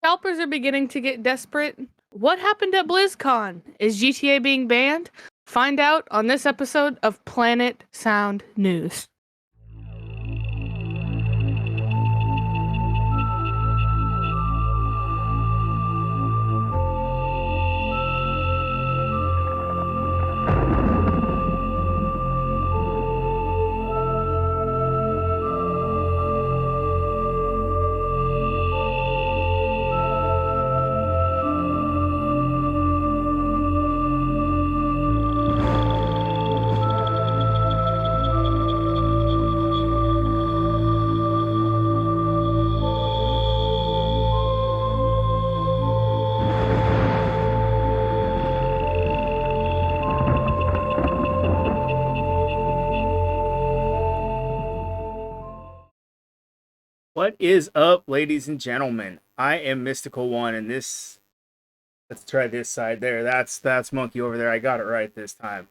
Scalpers are beginning to get desperate. What happened at BlizzCon? Is GTA being banned? Find out on this episode of Planet Sound News. What is up, ladies and gentlemen? I am Mystical One, and this. Let's try this side there. That's Monkey over there. I got it right this time.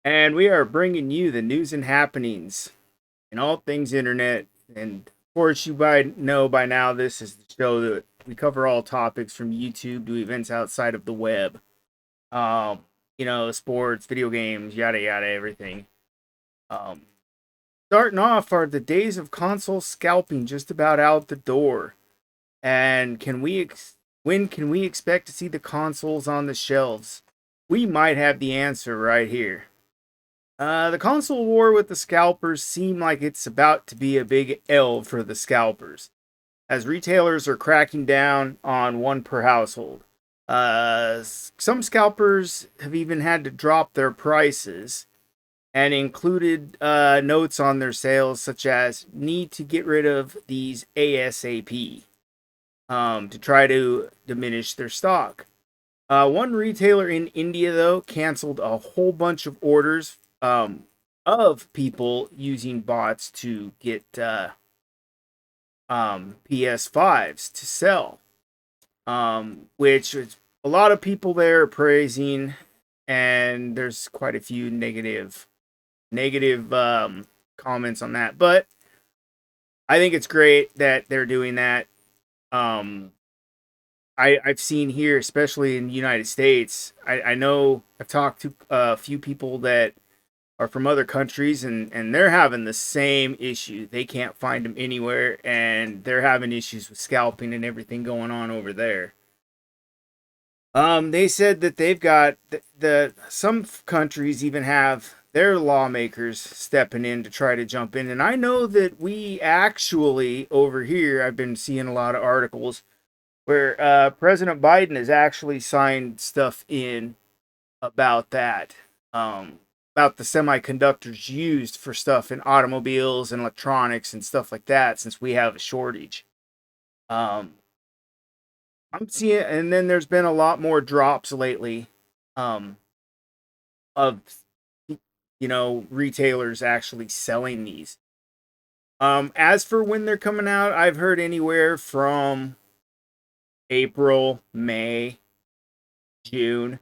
And we are bringing you the news and happenings in all things internet. And of course, you know by now this is the show that we cover all topics from YouTube to events outside of the web. Sports, video games, yada yada, everything. Starting off are the days of console scalping just about out the door, and when can we expect to see the consoles on the shelves? We might have the answer right here. The console war with the scalpers seem like it's about to be a big L for the scalpers, as retailers are cracking down on one per household. Some scalpers have even had to drop their prices and included notes on their sales such as need to get rid of these ASAP to try to diminish their stock. One retailer in India, though, canceled a whole bunch of orders of people using bots to get PS5s to sell, which a lot of people there are praising, and there's quite a few negative comments on that, but I think it's great that they're doing that. I've seen here, especially in the United States, I know I've talked to a few people that are from other countries, and they're having the same issue. They can't find them anywhere, and they're having issues with scalping and everything going on over there. They said that they've got some countries even have their lawmakers stepping in to try to jump in. And I know that we actually over here, I've been seeing a lot of articles where President Biden has actually signed stuff in about that, about the semiconductors used for stuff in automobiles and electronics and stuff like that, since we have a shortage. I'm seeing, and then there's been a lot more drops lately, of retailers actually selling these. As for when they're coming out, I've heard anywhere from April, May, June,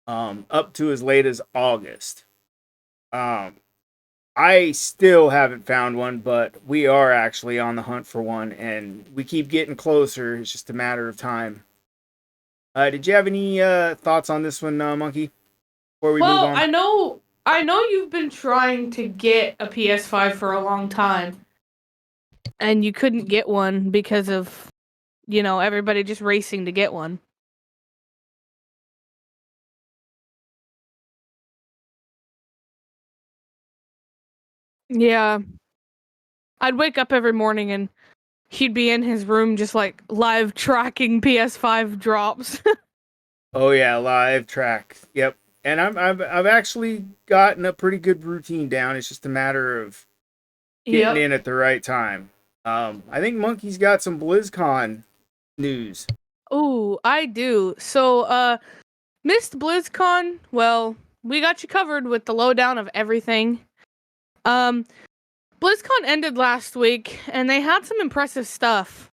up to as late as August. I still haven't found one, but we are actually on the hunt for one, and we keep getting closer. It's just a matter of time. Did you have any thoughts on this one, Monkey? Before we move on? I know you've been trying to get a PS5 for a long time, and you couldn't get one because of, everybody just racing to get one. Yeah. I'd wake up every morning and he'd be in his room just like live tracking PS5 drops. Oh yeah, live track. Yep. And I've actually gotten a pretty good routine down. It's just a matter of getting in at the right time. I think Monkey's got some BlizzCon news. Ooh, I do. So, missed BlizzCon? Well, we got you covered with the lowdown of everything. BlizzCon ended last week, and they had some impressive stuff.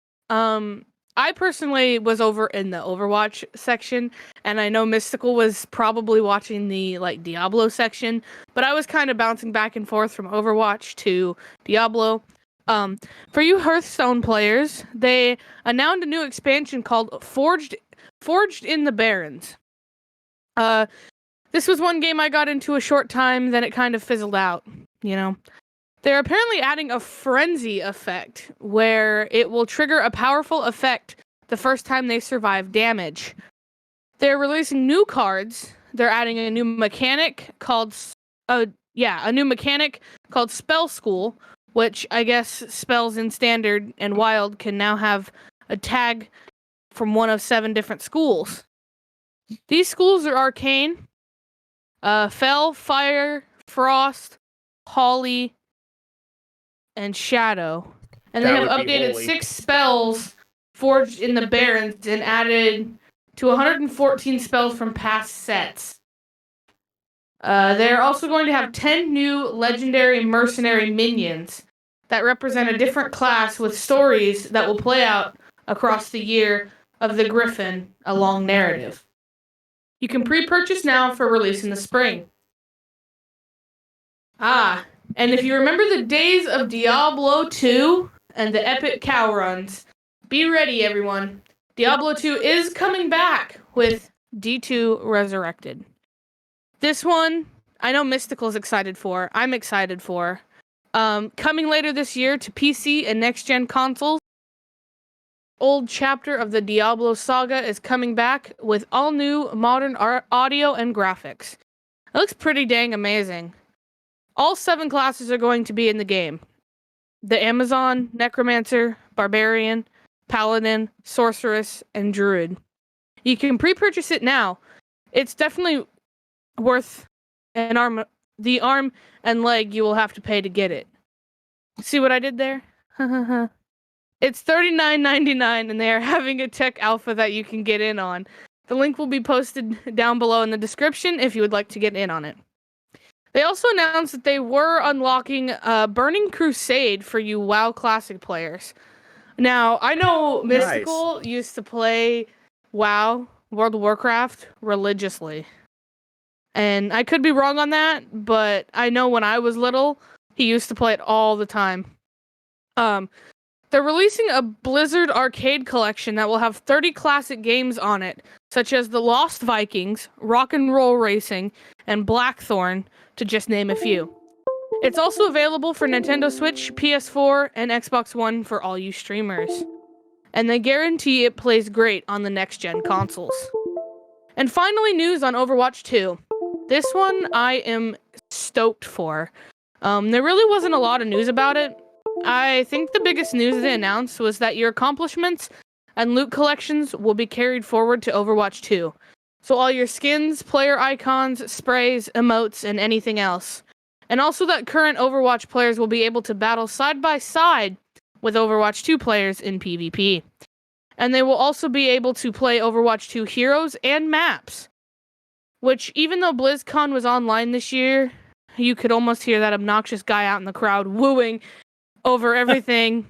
I personally was over in the Overwatch section, and I know Mystical was probably watching the Diablo section, but I was kind of bouncing back and forth from Overwatch to Diablo. For you Hearthstone players, they announced a new expansion called Forged in the Barrens. This was one game I got into a short time, then it kind of fizzled out, you know. They're apparently adding a frenzy effect, where it will trigger a powerful effect the first time they survive damage. They're releasing new cards. They're adding a new mechanic called Spell School, which I guess spells in Standard and Wild can now have a tag from one of 7 different schools. These schools are arcane, Fell, Fire, Frost, Holly, and Shadow. And they have updated 6 spells forged in the Barrens and added to 114 spells from past sets. They're also going to have 10 new legendary mercenary minions that represent a different class with stories that will play out across the year of the Griffin, a long narrative. You can pre-purchase now for release in the spring. And if you remember the days of Diablo 2 and the epic cow runs, be ready, everyone. Diablo 2 is coming back with D2 Resurrected. This one, I know Mystical's excited for. I'm excited for. Coming later this year to PC and next-gen consoles, old chapter of the Diablo saga is coming back with all new modern audio and graphics. It looks pretty dang amazing. All 7 classes are going to be in the game. The Amazon, Necromancer, Barbarian, Paladin, Sorceress, and Druid. You can pre-purchase it now. It's definitely worth the arm and leg you will have to pay to get it. See what I did there? It's $39.99 and they are having a tech alpha that you can get in on. The link will be posted down below in the description if you would like to get in on it. They also announced that they were unlocking Burning Crusade for you WoW Classic players. Now, I know Mystical used to play WoW, World of Warcraft, religiously. And I could be wrong on that, but I know when I was little, he used to play it all the time. They're releasing a Blizzard arcade collection that will have 30 classic games on it, such as The Lost Vikings, Rock and Roll Racing, and Blackthorn, to just name a few. It's also available for Nintendo Switch, PS4, and Xbox One for all you streamers. And they guarantee it plays great on the next-gen consoles. And finally, news on Overwatch 2. This one I am stoked for. There really wasn't a lot of news about it. I think the biggest news they announced was that your accomplishments and loot collections will be carried forward to Overwatch 2. So all your skins, player icons, sprays, emotes, and anything else. And also that current Overwatch players will be able to battle side by side with Overwatch 2 players in PvP. And they will also be able to play Overwatch 2 heroes and maps. Which, even though BlizzCon was online this year, you could almost hear that obnoxious guy out in the crowd wooing over everything.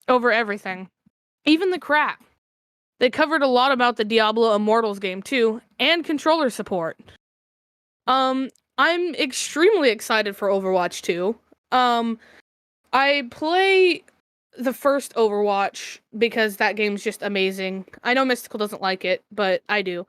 Even the crap. They covered a lot about the Diablo Immortals game too, and controller support. I'm extremely excited for Overwatch 2. I play the first Overwatch because that game's just amazing. I know Mystical doesn't like it, but I do.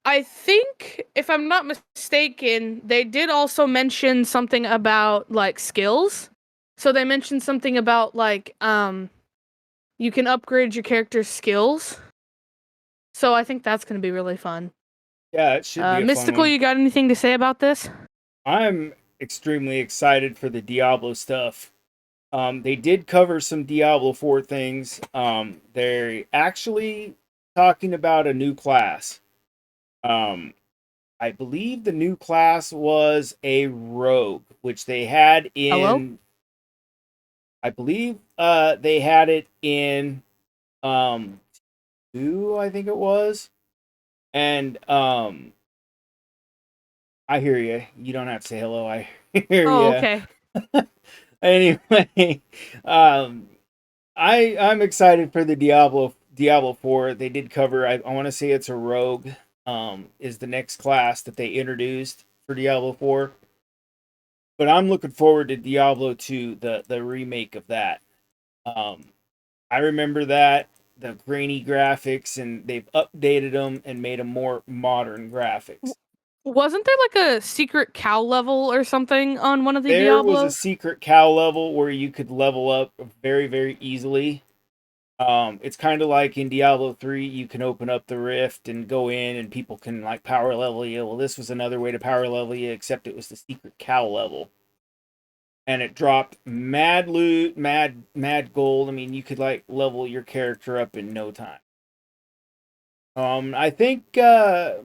I think, if I'm not mistaken, they did also mention something about, like, skills. So they mentioned something about, like, you can upgrade your character's skills. So I think that's going to be really fun. Yeah, it should be a Mystical, fun one. you got anything to say about this? I'm extremely excited for the Diablo stuff. They did cover some Diablo 4 things. They're actually talking about a new class. I believe the new class was a rogue, which they had in. Hello? I believe they had it in 2, I think it was. And I hear you. You don't have to say hello. I hear you. Okay. Anyway, I'm excited for the Diablo 4. They did cover. I want to say it's a rogue. Is the next class that they introduced for Diablo 4. But I'm looking forward to Diablo 2, the remake of that. Um, I remember that the grainy graphics, and they've updated them and made them more modern graphics. Wasn't there like a secret cow level or something on one of the There was a Diablos? secret cow level where you could level up very, very easily. It's kind of like in Diablo 3, you can open up the rift and go in and people can like power level you. Well, this was another way to power level you, except it was the secret cow level. And it dropped mad loot, mad gold. I mean, you could like level your character up in no time. I think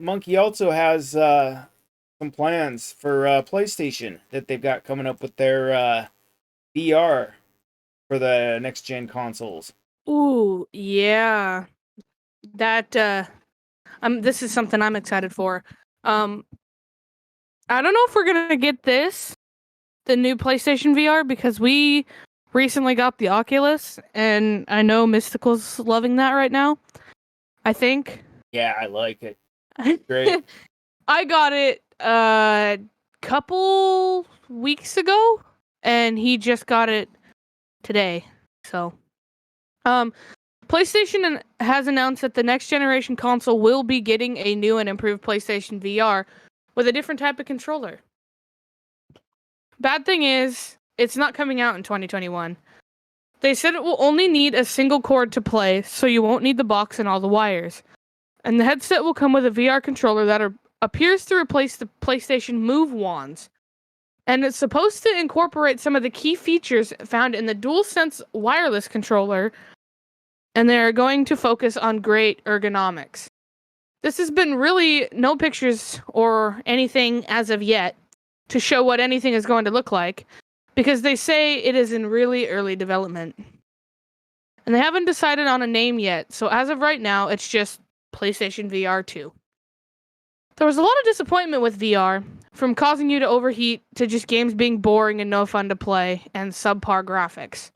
Monkey also has some plans for PlayStation that they've got coming up with their VR for the next gen consoles. Ooh, yeah. That this is something I'm excited for. Um I don't know if we're gonna get the new PlayStation VR, because we recently got the Oculus, and I know Mystical's loving that right now. I think. Yeah, I like it. Great. I got it a couple weeks ago, and he just got it today. So, um, PlayStation has announced that the next generation console will be getting a new and improved PlayStation VR with a different type of controller. Bad thing is, it's not coming out in 2021. They said it will only need a single cord to play, so you won't need the box and all the wires. And the headset will come with a VR controller that appears to replace the PlayStation Move wands. And it's supposed to incorporate some of the key features found in the DualSense wireless controller, and they're going to focus on great ergonomics. This has been really no pictures or anything as of yet to show what anything is going to look like, because they say it is in really early development. And they haven't decided on a name yet, so as of right now, it's just PlayStation VR 2. There was a lot of disappointment with VR, from causing you to overheat to just games being boring and no fun to play, and subpar graphics.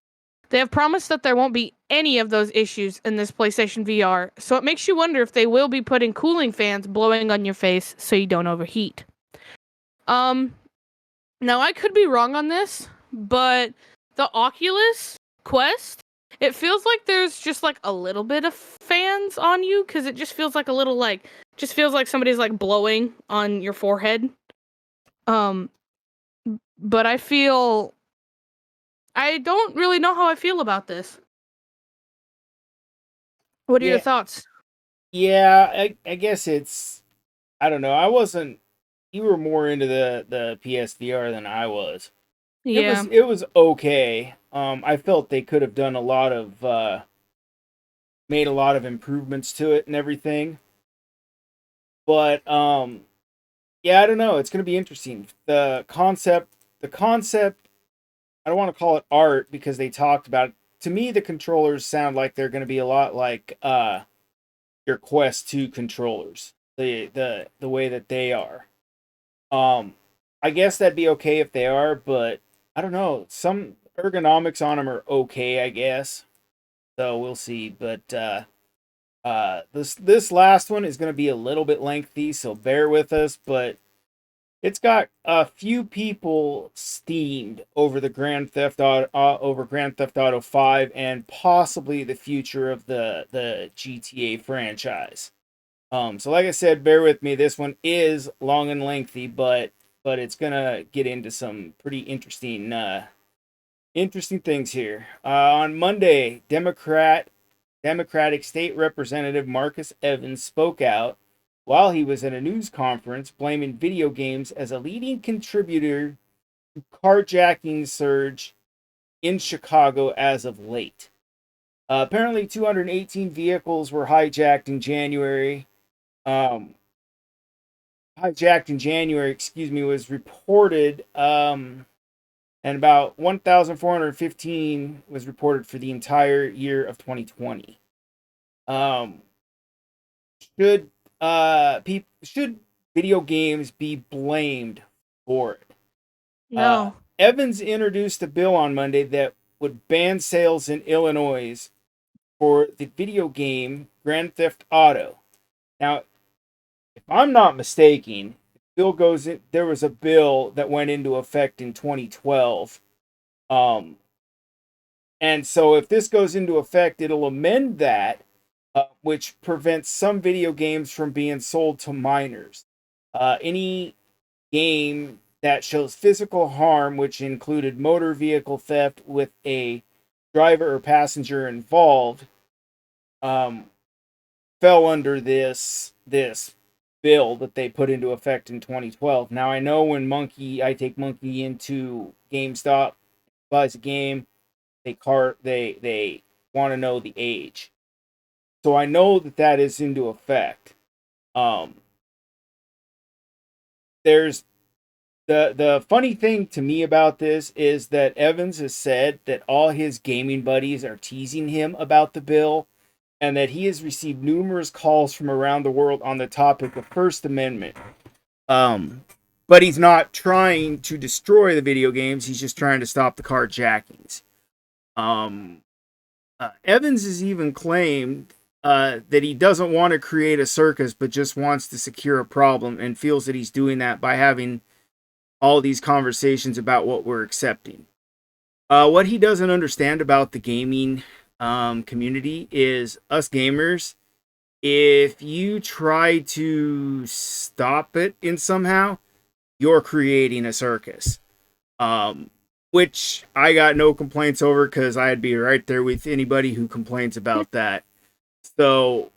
They have promised that there won't be any of those issues in this PlayStation VR, so it makes you wonder if they will be putting cooling fans blowing on your face so you don't overheat. Um, Now I could be wrong on this, but the Oculus Quest, it feels like there's just like a little bit of fans on you, because it just feels like a little like just feels like somebody's like blowing on your forehead. Um, but I don't really know how I feel about this. What are your Yeah, thoughts? yeah. I guess it's. I don't know. I wasn't. You were more into the PSVR than I was. Yeah. It was okay. I felt they could have done a lot of made a lot of improvements to it and everything. But yeah, I don't know. It's gonna be interesting. The concept. I don't want to call it art because they talked about it. To me, the controllers sound like they're gonna be a lot like your Quest 2 controllers. The way that they are. Um, I guess that'd be okay if they are, but I don't know. Some ergonomics on them are okay, I guess. So we'll see. But this last one is going to be a little bit lengthy, so bear with us. But it's got a few people steamed over the Grand Theft Auto 5 and possibly the future of the GTA franchise. So like I said, bear with me. This one is long and lengthy, but it's gonna get into some pretty interesting things here. On Monday, Democratic State Representative Marcus Evans spoke out while he was at a news conference, blaming video games as a leading contributor to carjacking surge in Chicago as of late. Apparently, 218 vehicles were hijacked in January. Um, Hijacked in January, excuse me, was reported, and about 1,415 was reported for the entire year of 2020. Um, should video games be blamed for it? No. Evans introduced a bill on Monday that would ban sales in Illinois for the video game Grand Theft Auto. Now, if I'm not mistaken, bill goes in, there was a bill that went into effect in 2012. Um, and so if this goes into effect, it'll amend that, which prevents some video games from being sold to minors. Any game that shows physical harm, which included motor vehicle theft with a driver or passenger involved, um, fell under this bill that they put into effect in 2012. Now I know when I take Monkey into GameStop, buys a game, they want to know the age. So I know that is into effect. Um, there's the funny thing to me about this is that Evans has said that all his gaming buddies are teasing him about the bill, and that he has received numerous calls from around the world on the topic of First Amendment. But he's not trying to destroy the video games. He's just trying to stop the carjackings. Evans has even claimed that he doesn't want to create a circus, but just wants to secure a problem, and feels that he's doing that by having all these conversations about what we're accepting. What he doesn't understand about the gaming community is us gamers. If you try to stop it in somehow, you're creating a circus. Which I got no complaints over, because I'd be right there with anybody who complains about that. So,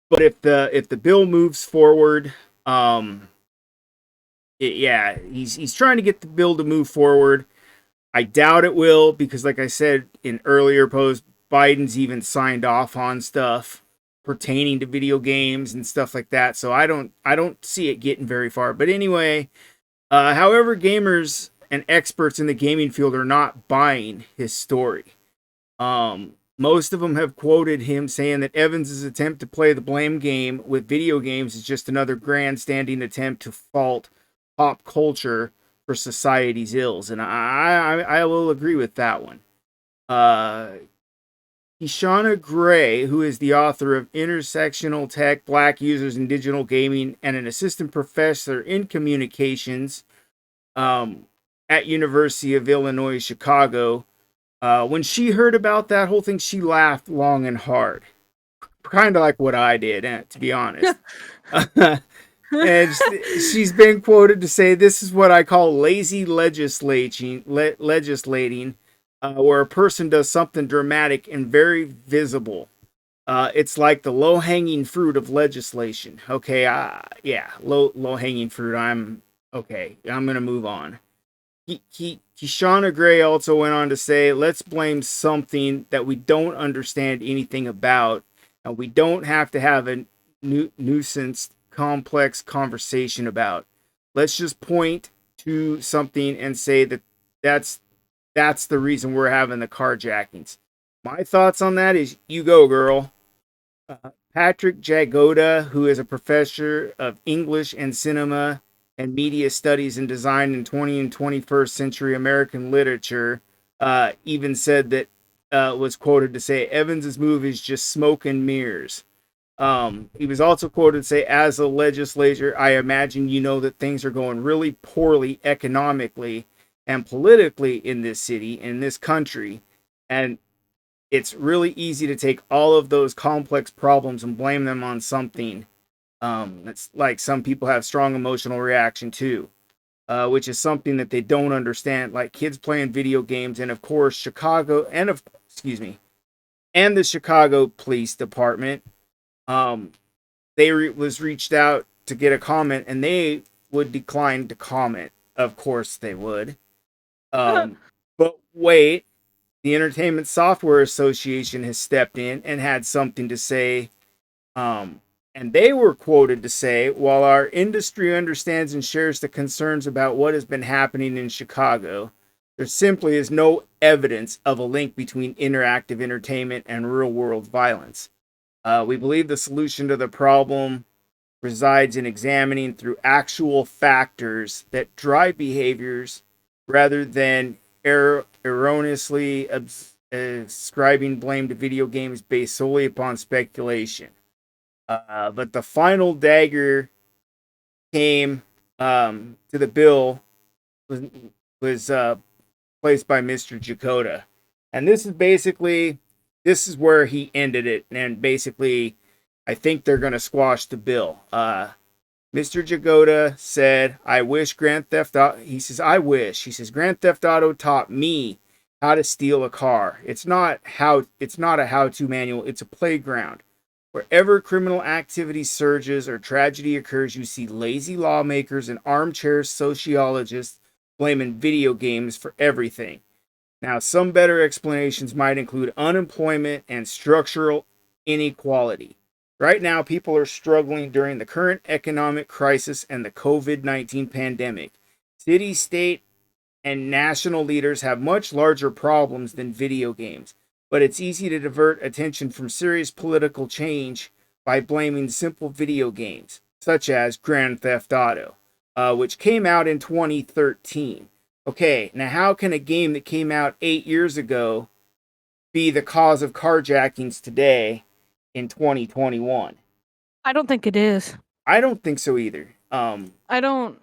but if the bill moves forward, he's trying to get the bill to move forward. I doubt it will, because like I said in earlier posts, Biden's even signed off on stuff pertaining to video games and stuff like that. So I don't see it getting very far. But anyway, however, gamers and experts in the gaming field are not buying his story. Most of them have quoted him saying that Evans' attempt to play the blame game with video games is just another grandstanding attempt to fault pop culture for society's ills, and I will agree with that one. Kishana Gray, who is the author of Intersectional Tech, Black Users in Digital Gaming, and an assistant professor in communications at University of Illinois, Chicago, when she heard about that whole thing, she laughed long and hard. Kind of like what I did, to be honest. And she's been quoted to say, "This is what I call lazy legislating, where a person does something dramatic and very visible. It's like the low-hanging fruit of legislation." Okay, yeah, low-hanging fruit. I'm gonna move on. Kishana Gray also went on to say, "Let's blame something that we don't understand anything about, and we don't have to have a nuisance complex conversation about. Let's just point to something and say that that's the reason we're having the carjackings." My thoughts on that is, you go, girl. Patrick Jagoda, who is a professor of English and cinema and media studies and design in 20th and 21st century American literature, even said that, was quoted to say, "Evans's move is just smoke and mirrors." He was also quoted to say, "As a legislator, I imagine you know that things are going really poorly economically and politically in this city, in this country, and it's really easy to take all of those complex problems and blame them on something that's like some people have strong emotional reaction to, which is something that they don't understand, like kids playing video games, and of course and the Chicago Police Department. Was reached out to get a comment, and they would decline to comment. Of course they would. But wait, the Entertainment Software Association has stepped in and had something to say. And they were quoted to say, "While our industry understands and shares the concerns about what has been happening in Chicago, there simply is no evidence of a link between interactive entertainment and real-world violence. We believe the solution to the problem resides in examining through actual factors that drive behaviors rather than erroneously ascribing blame to video games based solely upon speculation." But the final dagger came to the bill was was placed by Mr. Jakoda, and this is where he ended it, and basically, I think they're gonna squash the bill. Mr. Jagoda said, "I wish Grand Theft Auto." He says, "I wish." He says, "Grand Theft Auto taught me how to steal a car. It's not a how-to manual. It's a playground. Wherever criminal activity surges or tragedy occurs, you see lazy lawmakers and armchair sociologists blaming video games for everything. Now, some better explanations might include unemployment and structural inequality. Right now, people are struggling during the current economic crisis and the COVID-19 pandemic. City, state, and national leaders have much larger problems than video games, but it's easy to divert attention from serious political change by blaming simple video games, such as Grand Theft Auto, which came out in 2013. Okay, now how can a game that came out 8 years ago be the cause of carjackings today in 2021? I don't think it is. I don't think so either. I don't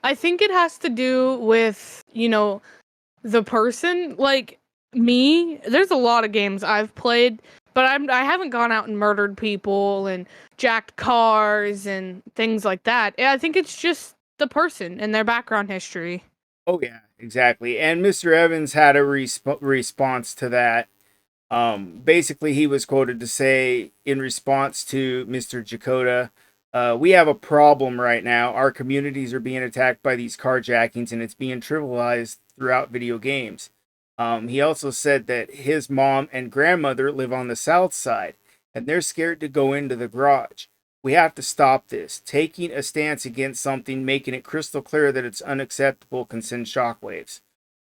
I think it has to do with, the person. Like me, there's a lot of games I've played, but I haven't gone out and murdered people and jacked cars and things like that. I think it's just the person and their background history. Oh yeah, exactly. And Mr. Evans had a response to that. Basically, he was quoted to say, in response to Mr. Jakoda, we have a problem right now. Our communities are being attacked by these carjackings, and it's being trivialized throughout video games. He also said that his mom and grandmother live on the south side, and they're scared to go into the garage. We have to stop this. Taking a stance against something, making it crystal clear that it's unacceptable, can send shockwaves.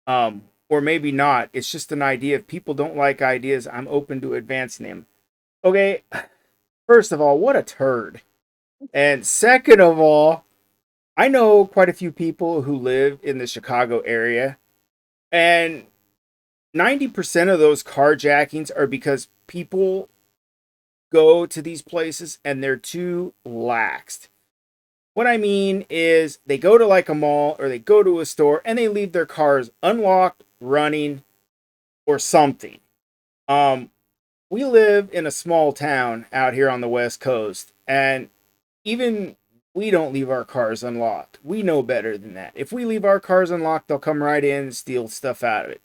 Or maybe not. It's just an idea. If people don't like ideas, I'm open to advancing them. Okay, first of all, what a turd. And second of all, I know quite a few people who live in the Chicago area, and 90% of those carjackings are because people go to these places and they're too laxed. What I mean is they go to like a mall or they go to a store and they leave their cars unlocked, running, or something. Um, we live in a small town out here on the West Coast, and even we don't leave our cars unlocked. We know better than that. If we leave our cars unlocked, they'll come right in and steal stuff out of it.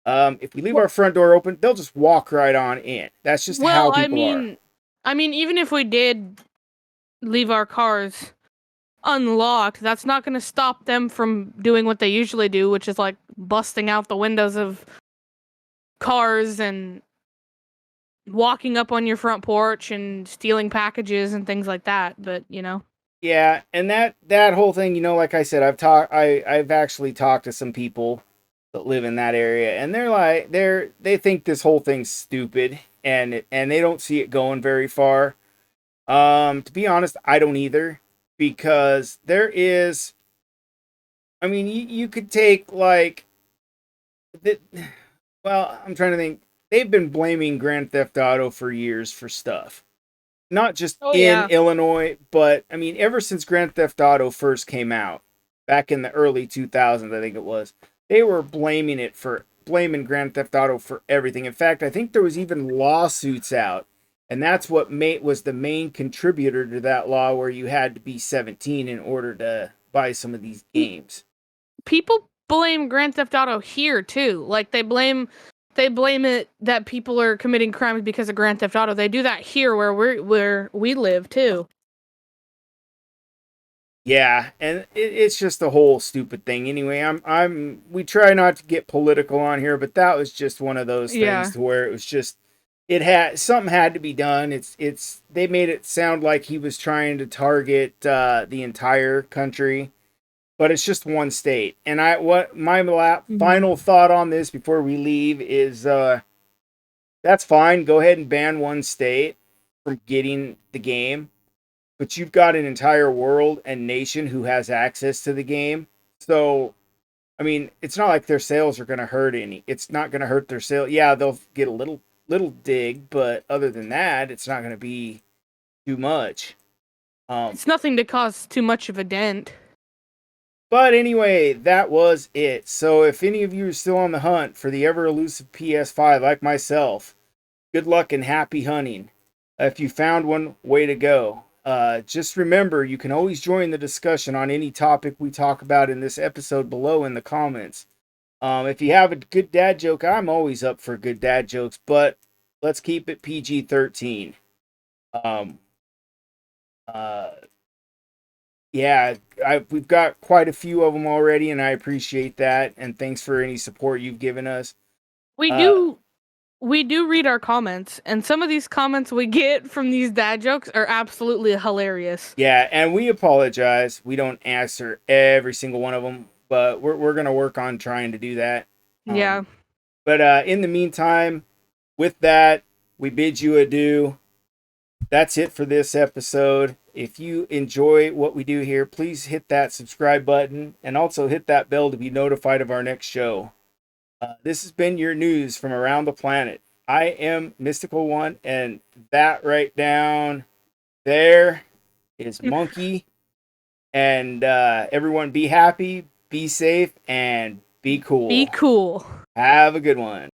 If we leave our front door open, they'll just walk right on in. That's just how Well, people are. I mean, even if we did leave our cars unlocked, that's not going to stop them from doing what they usually do, which is like busting out the windows of cars and walking up on your front porch and stealing packages and things like that. But, Yeah, and that whole thing, like I said, I've actually talked to some people that live in that area, and they're like they think this whole thing's stupid, and they don't see it going very far. To be honest, I don't either, because there is, I mean, you could take like the, well, I'm trying to think. They've been blaming Grand Theft Auto for years for stuff. Not just oh in yeah. Illinois, but I mean, ever since Grand Theft Auto first came out, back in the early 2000s, I think it was, they were blaming Grand Theft Auto for everything. In fact, I think there was even lawsuits out, and that's what was the main contributor to that law, where you had to be 17 in order to buy some of these games. People blame Grand Theft Auto here too. Like they blame it that people are committing crimes because of Grand Theft Auto. They do that here where we live too. Yeah, and it's just a whole stupid thing. Anyway, we try not to get political on here, but that was just one of those things Yeah. to where it was just, it had, something had to be done. It's they made it sound like he was trying to target the entire country, but it's just one state. And what my Mhm. final thought on this before we leave is, that's fine. Go ahead and ban one state from getting the game, but you've got an entire world and nation who has access to the game. So, I mean, it's not like their sales are going to hurt any. It's not going to hurt their sale. Yeah, they'll get a little dig, but other than that, it's not going to be too much. It's nothing to cause too much of a dent. But anyway, that was it. So if any of you are still on the hunt for the ever elusive PS5 like myself, good luck and happy hunting. If you found one, way to go. Just remember, you can always join the discussion on any topic we talk about in this episode below in the comments. If you have a good dad joke, I'm always up for good dad jokes, but let's keep it PG-13. Um, uh, yeah, we've got quite a few of them already, and I appreciate that. And thanks for any support you've given us. We do read our comments, and some of these comments we get from these dad jokes are absolutely hilarious. Yeah, and we apologize. We don't answer every single one of them, but we're gonna work on trying to do that. Yeah. But in the meantime, with that, we bid you adieu. That's it for this episode. If you enjoy what we do here, please hit that subscribe button and also hit that bell to be notified of our next show. This has been your news from around the planet. I am Mystical One, and that right down there is Monkey. And everyone be happy, be safe, and be cool. Be cool. Have a good one.